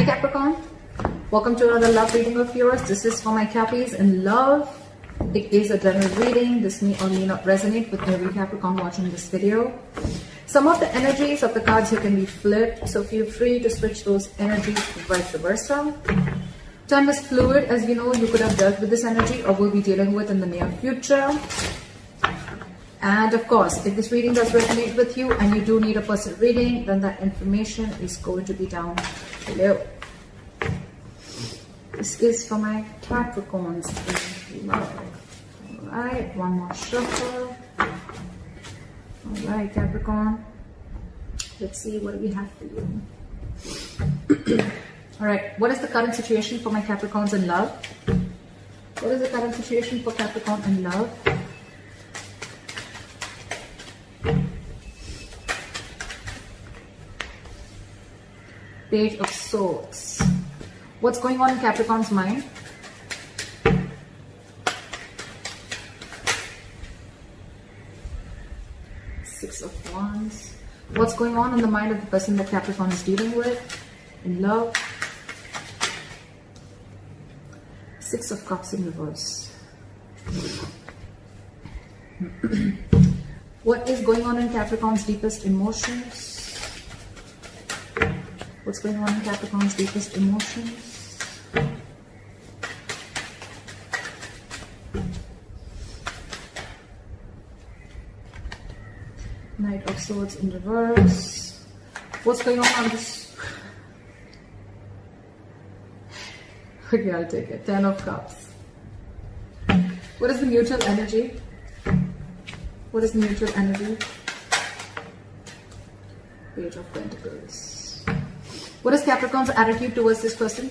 Hi Capricorn, welcome to another love reading of yours. This is for my Cappies in love. It is a general reading. This may or may not resonate with every Capricorn watching this video. Some of the energies of the cards here can be flipped, so feel free to switch those energies vice versa. Time is fluid, as you know. You could have dealt with this energy or will be dealing with in the near future. And of course, if this reading does resonate with you and you do need a personal reading, then that information is going to be down below. This is for my Capricorns in love. Alright, one more shuffle. Alright, Capricorn. Let's see what we have for you. Alright, what is the current situation for my Capricorns in love? What is the current situation for Capricorn in love? Page of Swords. What's going on in Capricorn's mind? Six of Wands. What's going on in the mind of the person that Capricorn is dealing with in love? Six of Cups in reverse. What is going on in Capricorn's deepest emotions? What's going on in Capricorn's deepest emotions? Knight of Swords in reverse. What's going on this? Okay, I'll take it. 10 of Cups. What is the mutual energy? What is the mutual energy? Page of Pentacles. What is Capricorn's attitude towards this person?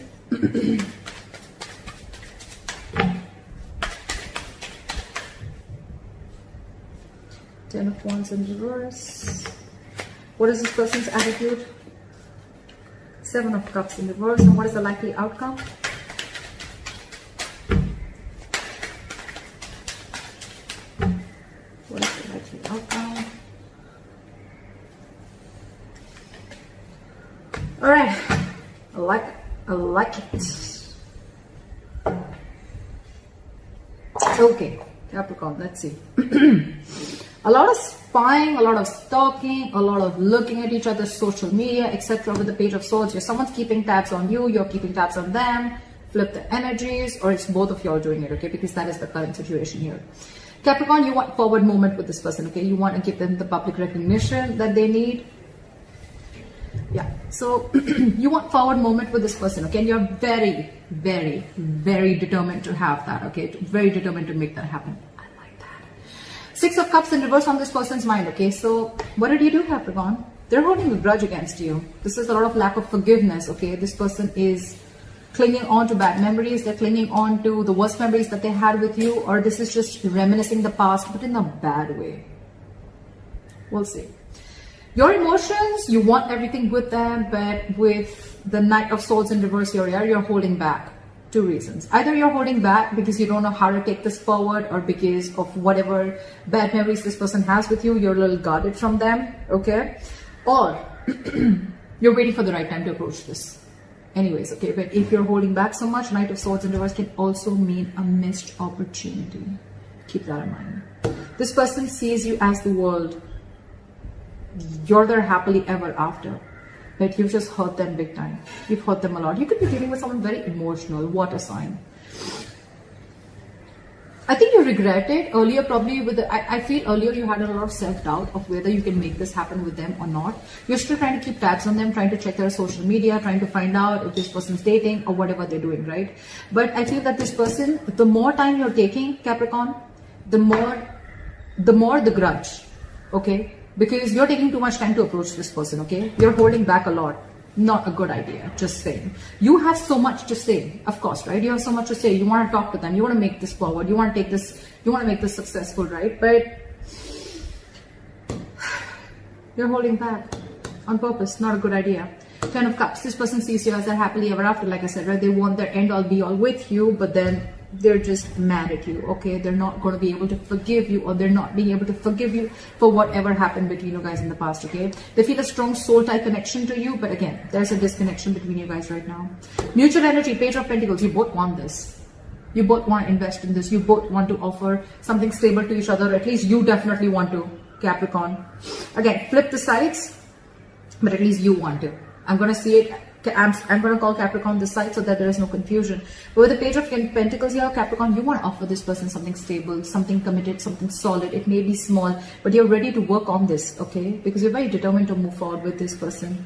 10 of Wands in reverse. What is this person's attitude? 7 of Cups in reverse. And what is the likely outcome? What is the likely outcome? Alright, I like it. Okay, Capricorn, let's see. A lot of spying, a lot of stalking, a lot of looking at each other's social media, etc. with the Page of Swords. Someone's keeping tabs on you, you're keeping tabs on them. Flip the energies, or it's both of you all doing it, okay? Because that is the current situation here. Capricorn, you want forward movement with this person, okay? You want to give them the public recognition that they need. Yeah, so you want forward moment with this person, okay? And you're very, very, very determined to have that, okay? Very determined to make that happen. I like that. 6 of Cups in reverse on this person's mind, okay? So what did you do, Capricorn? They're holding a grudge against you. This is a lot of lack of forgiveness, okay? This person is clinging on to bad memories. They're clinging on to the worst memories that they had with you, or this is just reminiscing the past, but in a bad way. We'll see. Your emotions, you want everything with them, but with the Knight of Swords in reverse here, you're holding back. 2 reasons. Either you're holding back because you don't know how to take this forward, or because of whatever bad memories this person has with you, you're a little guarded from them, okay? Or you're waiting for the right time to approach this. Anyways, okay, but if you're holding back so much, Knight of Swords in reverse can also mean a missed opportunity. Keep that in mind. This person sees you as the world. You're their happily ever after, but you've just hurt them big time. You've hurt them a lot. You could be dealing with someone very emotional, water sign. I think you regret it earlier, probably with I feel earlier you had a lot of self-doubt of whether you can make this happen with them or not. You're still trying to keep tabs on them, trying to check their social media, trying to find out if this person's dating or whatever they're doing, right? But I feel that this person, the more time you're taking, Capricorn, the more the grudge, okay? Because you're taking too much time to approach this person, okay? You're holding back a lot. Not a good idea, just saying. You have so much to say, of course, right? You have so much to say. You want to talk to them. You want to make this forward. You want to take this, you want to make this successful, right? But you're holding back on purpose. Not a good idea. 10 of Cups. This person sees you as their happily ever after, like I said, right? They want their end all be all with you, but then they're just mad at you, okay? They're not going to be able to forgive you, or they're not being able to forgive you for whatever happened between you guys in the past, okay? They feel a strong soul tie connection to you, but again, there's a disconnection between you guys right now. Mutual energy, Page of Pentacles, you both want this. You both want to invest in this. You both want to offer something stable to each other. At least you definitely want to, Capricorn. Again, flip the sides, but at least you want to. I'm going to see it. I'm going to call Capricorn this side so that there is no confusion. But with the Page of Pentacles here, Capricorn, you want to offer this person something stable, something committed, something solid. It may be small, but you're ready to work on this, okay? Because you're very determined to move forward with this person.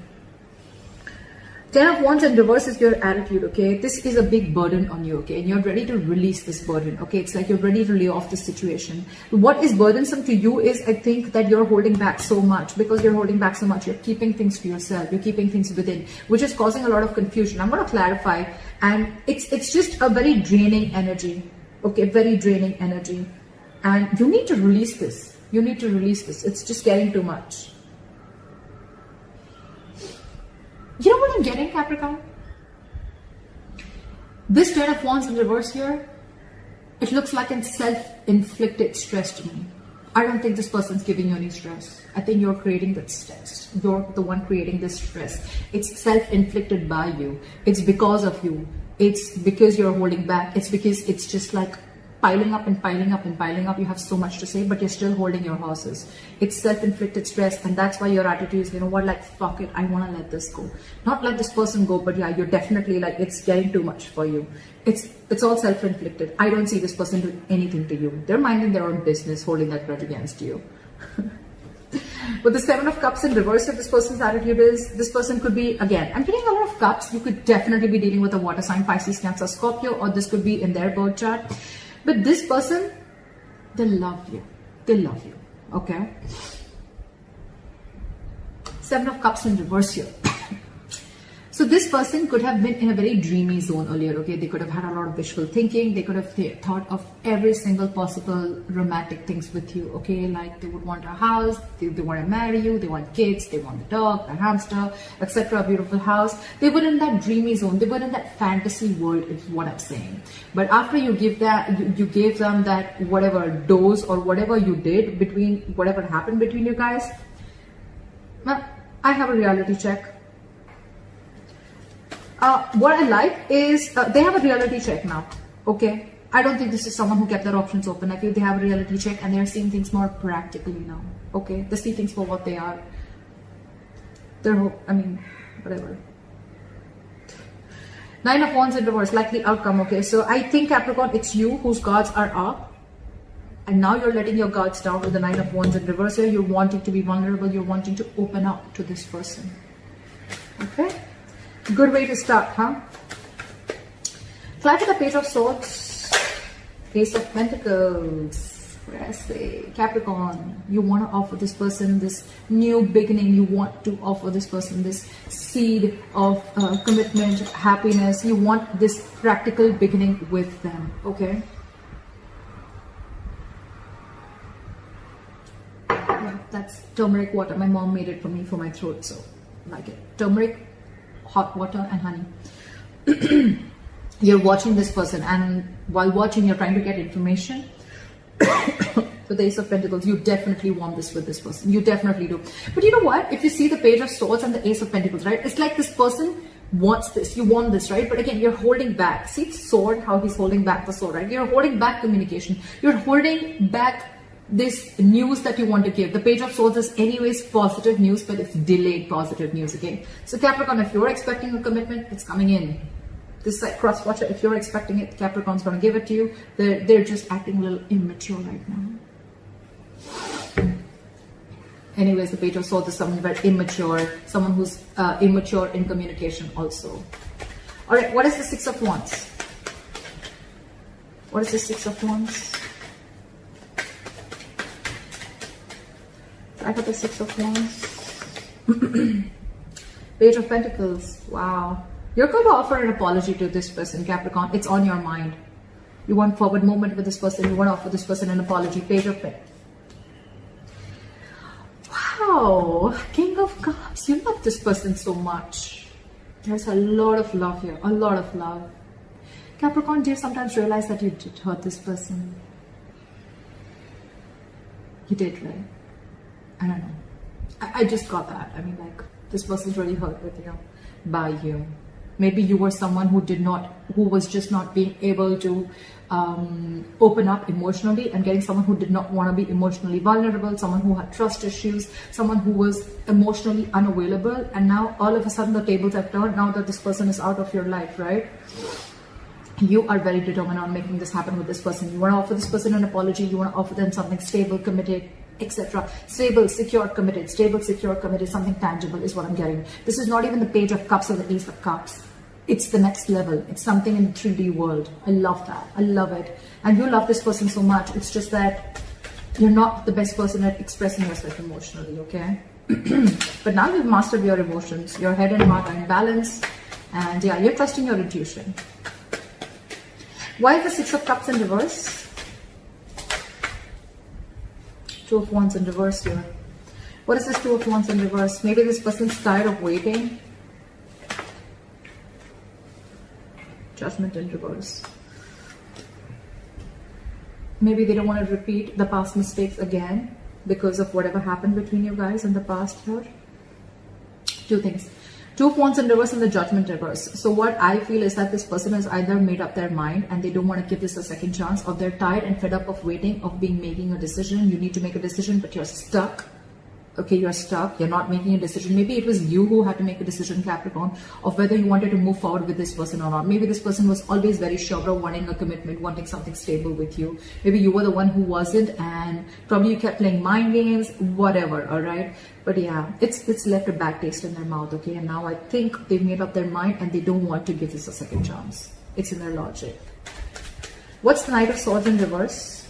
10 of Wands in reverse is your attitude, okay? This is a big burden on you, okay? And you're ready to release this burden, okay? It's like you're ready to lay off this situation. What is burdensome to you is, I think, that you're holding back so much. Because you're holding back so much, you're keeping things to yourself. You're keeping things within, which is causing a lot of confusion. I'm going to clarify. And it's just a very draining energy, okay? Very draining energy. And you need to release this. You need to release this. It's just getting too much. You know what I'm getting, Capricorn? This 10 of Wands in reverse here, it looks like a self-inflicted stress to me. I don't think this person's giving you any stress. I think you're creating that stress. You're the one creating this stress. It's self-inflicted by you. It's because of you. It's because you're holding back. It's because it's just like piling up and piling up and piling up. You have so much to say, but you're still holding your horses. It's self-inflicted stress, and that's why your attitude is, you know what, like, fuck it, I want to let this go. Not let this person go, but yeah, you're definitely like, it's getting too much for you. It's all self-inflicted. I don't see this person doing anything to you. They're minding their own business, holding that grudge against you. With the 7 of Cups in reverse, if this person's attitude is, this person could be, again, I'm getting a lot of cups. You could definitely be dealing with a water sign, Pisces, Cancer, Scorpio, or this could be in their birth chart. But this person, they love you. They love you, okay? 7 of Cups in reverse here. So this person could have been in a very dreamy zone earlier, okay? They could have had a lot of wishful thinking. They could have thought of every single possible romantic things with you, okay? Like they would want a house, they want to marry you, they want kids, they want the dog, the hamster, etc., a beautiful house. They were in that dreamy zone. They were in that fantasy world, is what I'm saying. But after you give that, you gave them that whatever dose or whatever you did between, whatever happened between you guys, well, I have a reality check. What I like is they have a reality check now, okay? I don't think this is someone who kept their options open. I feel they have a reality check and they're seeing things more practically now, okay? They see things for what they are. I mean, whatever. 9 of Wands in reverse, likely outcome, okay? So I think, Capricorn, it's you whose guards are up. And now you're letting your guards down with the 9 of Wands in reverse here. You're wanting to be vulnerable. You're wanting to open up to this person, okay? Good way to start, huh? Fly to the Page of Swords, Ace of Pentacles. What did I say? Capricorn, you want to offer this person this new beginning. You want to offer this person this seed of commitment, happiness. You want this practical beginning with them, okay? Yeah, that's turmeric water. My mom made it for me for my throat, so I like it. Turmeric, hot water and honey. You're watching this person, and while watching, you're trying to get information. So the Ace of Pentacles, you definitely want this with this person. You definitely do. But you know what? If you see the Page of Swords and the Ace of Pentacles, right? It's like this person wants this. You want this, right? But again, you're holding back. See the sword, how he's holding back the sword, right? You're holding back communication. You're holding back this news that you want to give. The Page of Swords is anyways positive news, but it's delayed positive news, okay? So Capricorn, if you're expecting a commitment, it's coming in. This side cross watcher, if you're expecting it, Capricorn's going to give it to you. They're just acting a little immature right now. Anyways, the Page of Swords is someone very immature, someone who's immature in communication also. All right, what is the 6 of Wands? What is the 6 of Wands? I got the 6 of Wands. Page of Pentacles. Wow. You're going to offer an apology to this person, Capricorn. It's on your mind. You want forward movement with this person. You want to offer this person an apology. Page of Pentacles. Wow. King of Cups. You love this person so much. There's a lot of love here. A lot of love. Capricorn, do you sometimes realize that you did hurt this person? You did, right? I don't know. I just got that. I mean, like, this person's really hurt with you, by you. Maybe you were someone who was just not being able to open up emotionally, and getting someone who did not want to be emotionally vulnerable, someone who had trust issues, someone who was emotionally unavailable, and now all of a sudden the tables have turned now that this person is out of your life, right? You are very determined on making this happen with this person. You want to offer this person an apology, you want to offer them something stable, committed, etc. Stable, secure, committed, stable, secure, committed, something tangible is what I'm getting. This is not even the Page of Cups or the Ace of Cups. It's the next level. It's something in the 3D world. I love that. I love it. And you love this person so much. It's just that you're not the best person at expressing yourself emotionally, okay? But now you've mastered your emotions. Your head and heart are in balance. And yeah, you're trusting your intuition. Why is the Six of Cups in reverse? Two of Wands in reverse here. What is this Two of Wands in reverse? Maybe this person's tired of waiting. Judgment in reverse. Maybe they don't want to repeat the past mistakes again because of whatever happened between you guys in the past here. Two things. Two of Wands in reverse and the Judgment reverse. So what I feel is that this person has either made up their mind and they don't want to give this a second chance, or they're tired and fed up of waiting, of making a decision. You need to make a decision, but you're stuck. Okay, you're stuck. You're not making a decision. Maybe it was you who had to make a decision, Capricorn, of whether you wanted to move forward with this person or not. Maybe this person was always very sure of wanting a commitment, wanting something stable with you. Maybe you were the one who wasn't, and probably you kept playing mind games, whatever, all right? But yeah, it's left a bad taste in their mouth, okay? And now I think they've made up their mind and they don't want to give this a second chance. It's in their logic. What's the Knight of Swords in reverse?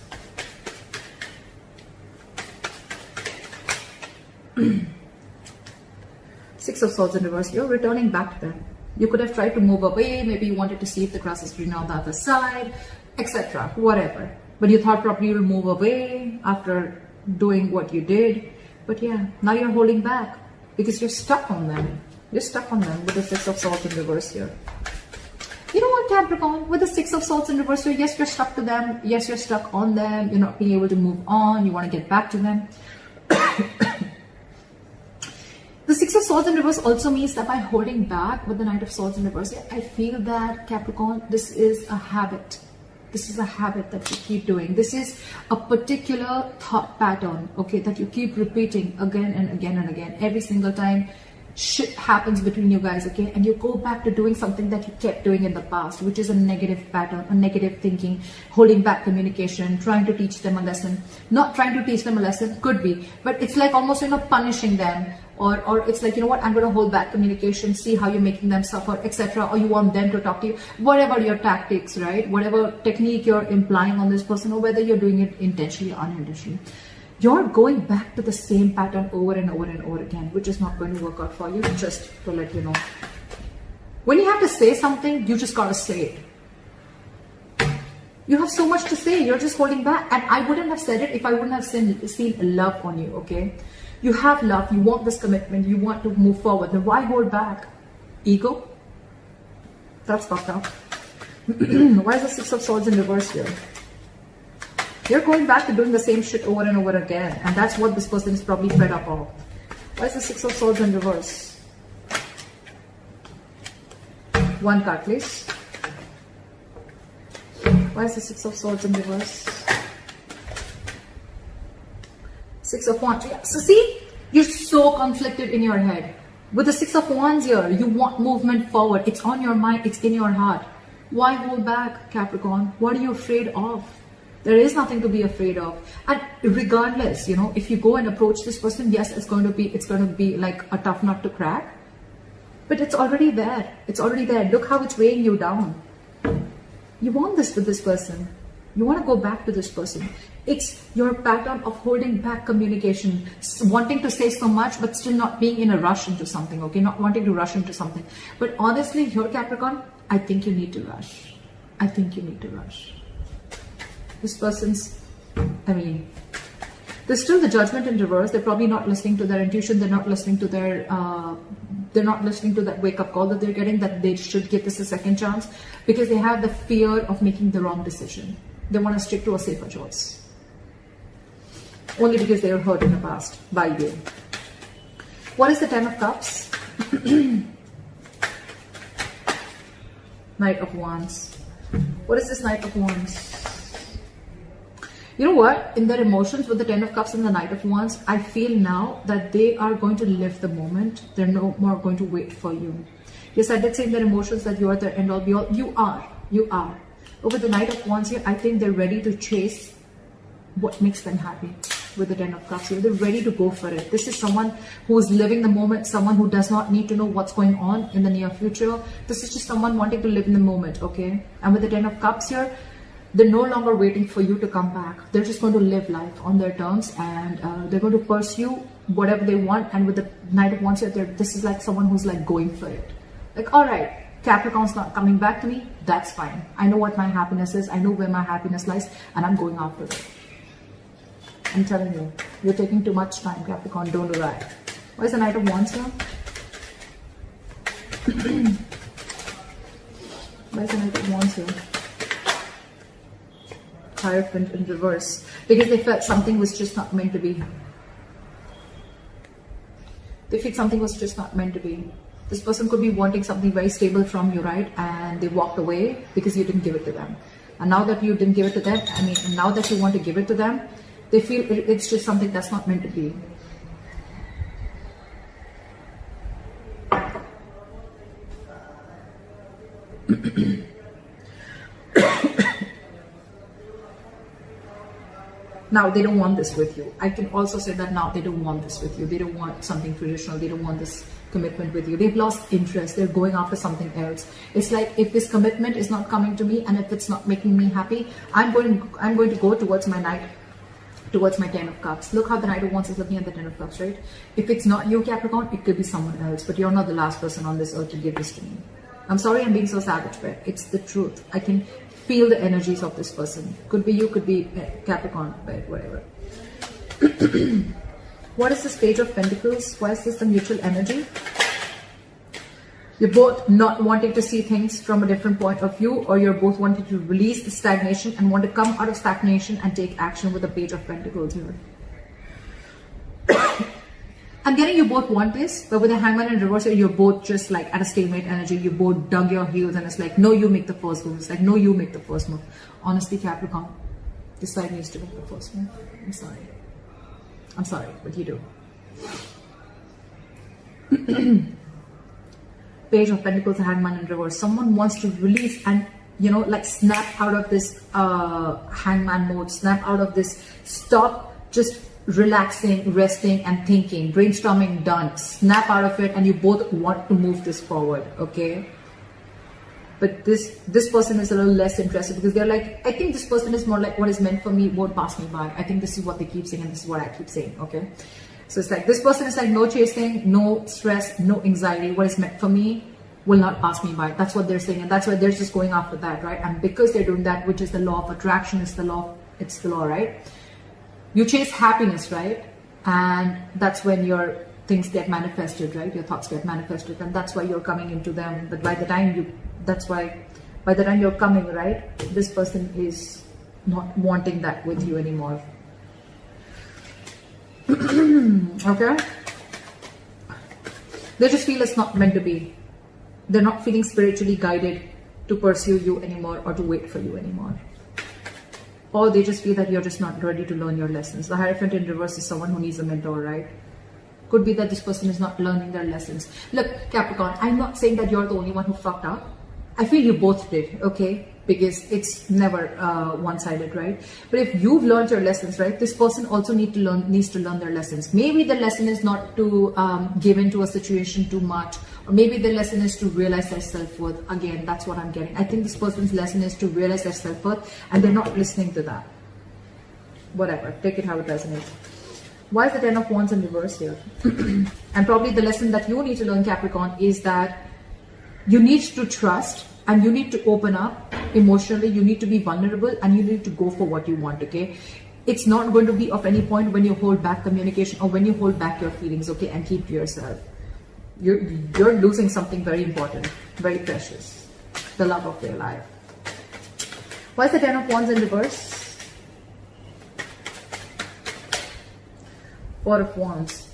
Six of Swords in reverse. You're returning back to them. You could have tried to move away. Maybe you wanted to see if the grass is green on the other side, etc. Whatever. But you thought probably you'll move away after doing what you did. But yeah, now you're holding back because you're stuck on them. You're stuck on them with the Six of Swords in reverse here. You know what, Capricorn? With the Six of Swords in reverse here, yes, you're stuck to them. Yes, you're stuck on them. You're not being able to move on. You want to get back to them. The Six of Swords in reverse also means that by holding back with the Knight of Swords in reverse, I feel that, Capricorn, this is a habit. This is a habit that you keep doing. This is a particular thought pattern, okay, that you keep repeating again and again and again. Every single time shit happens between you guys, okay, and you go back to doing something that you kept doing in the past, which is a negative pattern, a negative thinking, holding back communication, trying to teach them a lesson. Not trying to teach them a lesson, could be, but it's like almost, punishing them. Or it's like, you know what, I'm going to hold back communication, see how you're making them suffer, etc. Or you want them to talk to you. Whatever your tactics, right? Whatever technique you're implying on this person, or whether you're doing it intentionally or unintentionally. You're going back to the same pattern over and over and over again, which is not going to work out for you, just to let you know. When you have to say something, you just got to say it. You have so much to say, you're just holding back. And I wouldn't have said it if I wouldn't have seen love on you, okay? You have love, you want this commitment, you want to move forward. Then why hold back? Ego? That's fucked up. Why is the Six of Swords in reverse here? You're going back to doing the same shit over and over again. And that's what this person is probably fed up of. Why is the Six of Swords in reverse? One card, please. Why is the Six of Swords in reverse? Six of Wands. Yeah. So see, you're so conflicted in your head. With the Six of Wands here, you want movement forward. It's on your mind. It's in your heart. Why hold back, Capricorn? What are you afraid of? There is nothing to be afraid of. And regardless, if you go and approach this person, yes, it's going to be like a tough nut to crack. But it's already there. It's already there. Look how it's weighing you down. You want this with this person. You want to go back to this person. It's your pattern of holding back communication, wanting to say so much, but still not being in a rush into something, okay? Not wanting to rush into something. But honestly, here, Capricorn, I think you need to rush. I think you need to rush. This person's, There's still the Judgment in reverse. They're probably not listening to their intuition. They're not listening to their, they're not listening to that wake-up call that they're getting, that they should give this a second chance, because they have the fear of making the wrong decision. They want to stick to a safer choice. Only because they were hurt in the past by you. What is the Ten of Cups? Knight of Wands. What is this Knight of Wands? You know what? In their emotions with the Ten of Cups and the Knight of Wands, I feel now that they are going to live the moment. They're no more going to wait for you. Yes, I did say in their emotions that you are their end all be all. You are. You are. But with the Knight of Wands here, I think they're ready to chase what makes them happy. With the Ten of Cups here, they're ready to go for it. This is someone who is living the moment, someone who does not need to know what's going on in the near future. This is just someone wanting to live in the moment, okay? And with the Ten of Cups here, they're no longer waiting for you to come back. They're just going to live life on their terms, and they're going to pursue whatever they want. And with the Knight of Wands here, this is like someone who's like going for it. Like, all right, Capricorn's not coming back to me. That's fine. I know what my happiness is. I know where my happiness lies, and I'm going after it. I'm telling you, you're taking too much time, Capricorn. Don't do that. Why is the Knight of Wands here? Why is the Knight of Wands here? Hierophant in reverse. Because they felt something was just not meant to be. They feel something was just not meant to be. This person could be wanting something very stable from you, right? And they walked away because you didn't give it to them. And now that you didn't give it to them, and now that you want to give it to them, they feel it's just something that's not meant to be. Now they don't want this with you. I can also say that now they don't want this with you. They don't want something traditional. They don't want this commitment with you. They've lost interest. They're going after something else. It's like, if this commitment is not coming to me and if it's not making me happy, I'm going to go towards my Ten of Cups. Look how the Knight of Wands is looking at the Ten of Cups, right? If it's not you, Capricorn, it could be someone else, but you're not the last person on this earth to give this to me. I'm sorry I'm being so savage, but it's the truth. I can feel the energies of this person. Could be you, could be Capricorn, but whatever. What is this Page of Pentacles? Why is this the mutual energy? You're both not wanting to see things from a different point of view, or you're both wanting to release the stagnation and want to come out of stagnation and take action with the Page of Pentacles here. I'm getting you both want this, but with the Hangman in reverse here, you're both just like at a stalemate energy. You both dug your heels and it's like, no, you make the first move. It's like, no, you make the first move. Honestly, Capricorn, this side needs to make the first move. I'm sorry. I'm sorry, but you do. Page of Pentacles, Hangman in reverse. Someone wants to release and, you know, like snap out of this hangman mode, snap out of this, stop just relaxing, resting and thinking, brainstorming done, snap out of it, and you both want to move this forward, okay? But this person is a little less interested because they're like, I think this person is more like, what is meant for me won't pass me by. I think this is what they keep saying and this is what I keep saying, okay? So it's like, this person is like, no chasing, no stress, no anxiety. What is meant for me will not pass me by. That's what they're saying, and that's why they're just going after that, right? And because they're doing that, which is the law of attraction, it's the law, right? You chase happiness, right? And that's when your things get manifested, right? Your thoughts get manifested, and that's why you're coming into them. But by the time you're coming, right, this person is not wanting that with you anymore. Okay? They just feel it's not meant to be. They're not feeling spiritually guided to pursue you anymore or to wait for you anymore. Or they just feel that you're just not ready to learn your lessons. The Hierophant in reverse is someone who needs a mentor, right? Could be that this person is not learning their lessons. Look, Capricorn, I'm not saying that you're the only one who fucked up. I feel you both did, okay? Because it's never one-sided, right? But if you've learned your lessons, right, this person also needs to learn their lessons. Maybe the lesson is not to give into a situation too much, or maybe the lesson is to realize their self-worth. Again, that's what I'm getting. I think this person's lesson is to realize their self-worth, and they're not listening to that. Whatever, take it how it resonates. Why is the Ten of Wands in reverse here? And probably the lesson that you need to learn, Capricorn, is that you need to trust and you need to open up emotionally. You need to be vulnerable and you need to go for what you want, okay? it's not going to be of any point when you hold back communication or when you hold back your feelings, okay, and keep to yourself. You're losing something very important, very precious, the love of their life. Why is the 10 of Wands in reverse? 4 of Wands.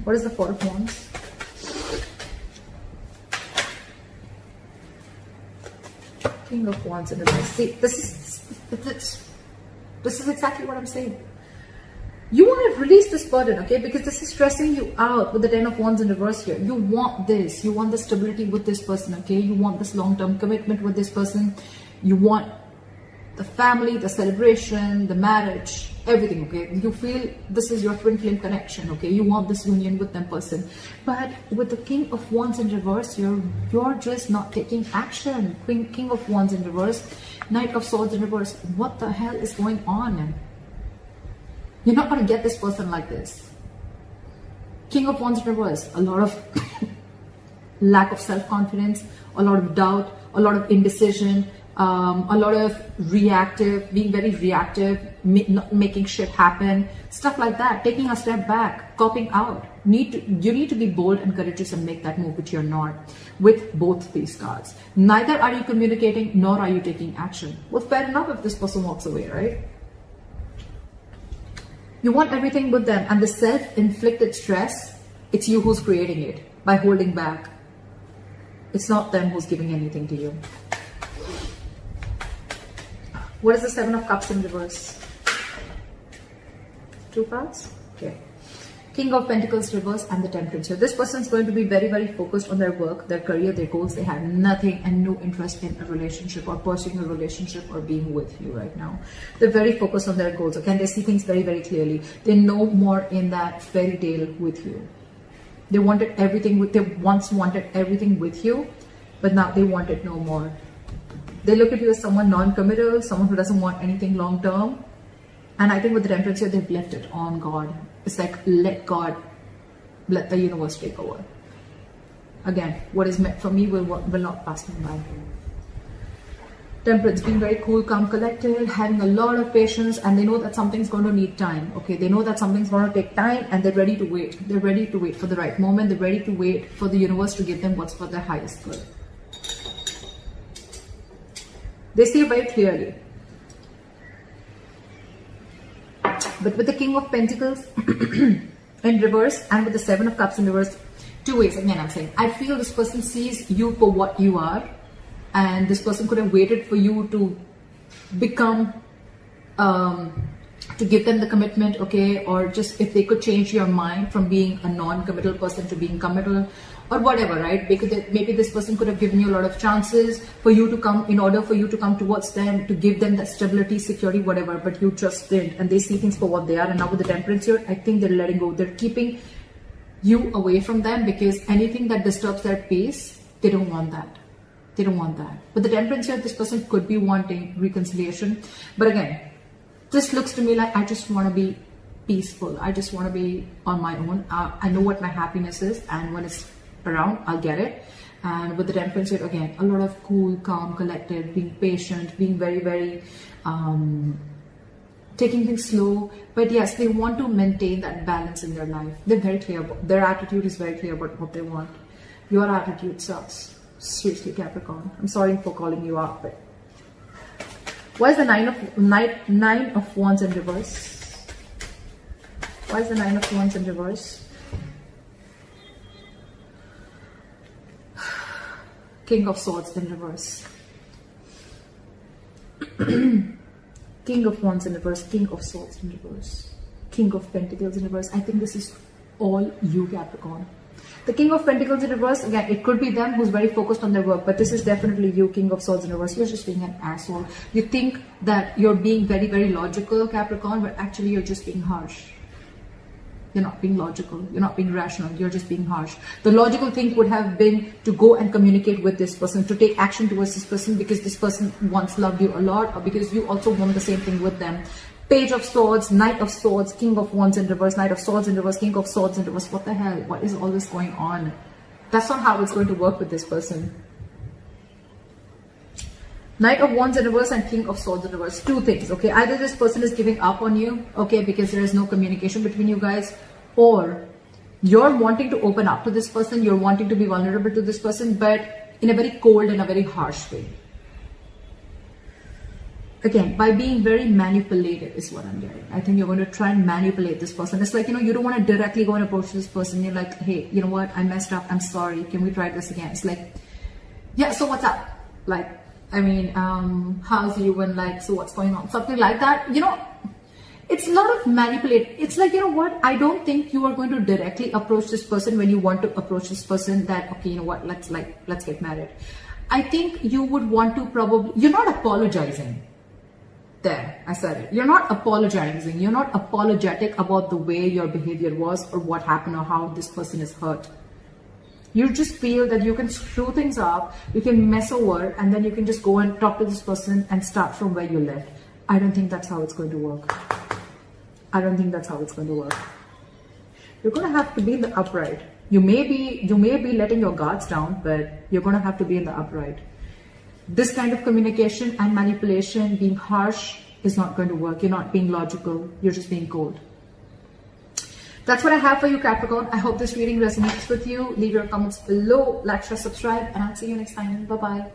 What is the 4 of Wands? King of Wands in reverse. See, this is exactly what I'm saying. You want to release this burden, okay? Because this is stressing you out with the 10 of Wands in reverse here. You want this. You want the stability with this person, okay? You want this long-term commitment with this person. You want the family, the celebration, the marriage, everything, okay? You feel this is your twin flame connection, okay? You want this union with them person. But with the King of Wands in reverse, you're just not taking action. King of Wands in reverse, Knight of Swords in reverse. What the hell is going on? You're not going to get this person like this. King of Wands in reverse, a lot of lack of self-confidence, a lot of doubt, a lot of indecision, a lot of being very reactive, making shit happen, stuff like that, taking a step back, copping out. You need to be bold and courageous and make that move, which you're not with both these cards. Neither are you communicating, nor are you taking action. Well, fair enough if this person walks away, right? You want everything with them, and the self-inflicted stress, it's you who's creating it by holding back. It's not them who's giving anything to you. What is the 7 of Cups in reverse? 2 cards? Okay. King of Pentacles reverse and the Temperance here. This person is going to be very, very focused on their work, their career, their goals. They have nothing and no interest in a relationship or pursuing a relationship or being with you right now. They're very focused on their goals, okay? And they see things very, very clearly. They're no more in that fairy tale with you. They wanted everything, they once wanted everything with you, but now they want it no more. They look at you as someone non-committal, someone who doesn't want anything long-term. And I think with the Temperance here, they've left it on God. It's like, let the universe take over. Again, what is meant for me will not pass me by. Temperance, being very cool, calm, collected, having a lot of patience, and they know that something's going to need time. Okay, they know that something's going to take time, and they're ready to wait. They're ready to wait for the right moment. They're ready to wait for the universe to give them what's for their highest good. They see very clearly. But with the King of Pentacles in reverse and with the 7 of Cups in reverse, 2 ways. Again, I'm saying, I feel this person sees you for what you are, and this person could have waited for you to become, to give them the commitment, okay, or just if they could change your mind from being a non-committal person to being committal, or whatever, right? Because maybe this person could have given you a lot of chances for you to come, in order for you to come towards them, to give them that stability, security, whatever, but you just didn't. And they see things for what they are. And now with the Temperance here, I think they're letting go. They're keeping you away from them because anything that disturbs their peace, they don't want that. They don't want that. But the Temperance here, this person could be wanting reconciliation. But again, this looks to me like I just want to be peaceful. I just want to be on my own. I know what my happiness is, and when it's around, I'll get it. And with the Temperance here, again, a lot of cool, calm, collected, being patient, being very, very taking things slow. But yes, they want to maintain that balance in their life. They're very clear about, their attitude is very clear about what they want. Your attitude sucks. Seriously, Capricorn. I'm sorry for calling you out, but why is the nine of Wands in reverse? Why is the 9 of Wands in reverse? King of Swords in reverse. King of Wands in reverse. King of Swords in reverse. King of Pentacles in reverse. I think this is all you, Capricorn. The King of Pentacles in reverse, again, it could be them who's very focused on their work, but this is definitely you, King of Swords in reverse. You're just being an asshole. You think that you're being very, very logical, Capricorn, but actually you're just being harsh. You're not being logical. You're not being rational. You're just being harsh. The logical thing would have been to go and communicate with this person, to take action towards this person because this person once loved you a lot, or because you also want the same thing with them. Page of Swords, Knight of Swords, King of Wands in reverse, Knight of Swords in reverse, King of Swords in reverse. What the hell? What is all this going on? That's not how it's going to work with this person. Knight of Wands in reverse and King of Swords in reverse. Two things, okay? Either this person is giving up on you, okay, because there is no communication between you guys, or you're wanting to open up to this person, you're wanting to be vulnerable to this person, but in a very cold and a very harsh way. Again, by being very manipulative is what I'm getting. I think you're going to try and manipulate this person. It's like, you don't want to directly go and approach this person. You're like, hey, you know what? I messed up. I'm sorry. Can we try this again? It's like, yeah, so what's up? Like, I mean, how's you? And like, so what's going on? Something like that. It's a lot of manipulate. It's like, you know what? I don't think you are going to directly approach this person when you want to approach this person that, okay, you know what? Let's get married. I think you would want to you're not apologizing. There, I said it. You're not apologizing. You're not apologetic about the way your behavior was or what happened or how this person is hurt. You just feel that you can screw things up, you can mess over, and then you can just go and talk to this person and start from where you left. I don't think that's how it's going to work. I don't think that's how it's going to work. You're going to have to be in the upright. You may be letting your guards down, but you're going to have to be in the upright. This kind of communication and manipulation, being harsh, is not going to work. You're not being logical. You're just being cold. That's what I have for you, Capricorn. I hope this reading resonates with you. Leave your comments below, like, share, subscribe, and I'll see you next time. Bye-bye.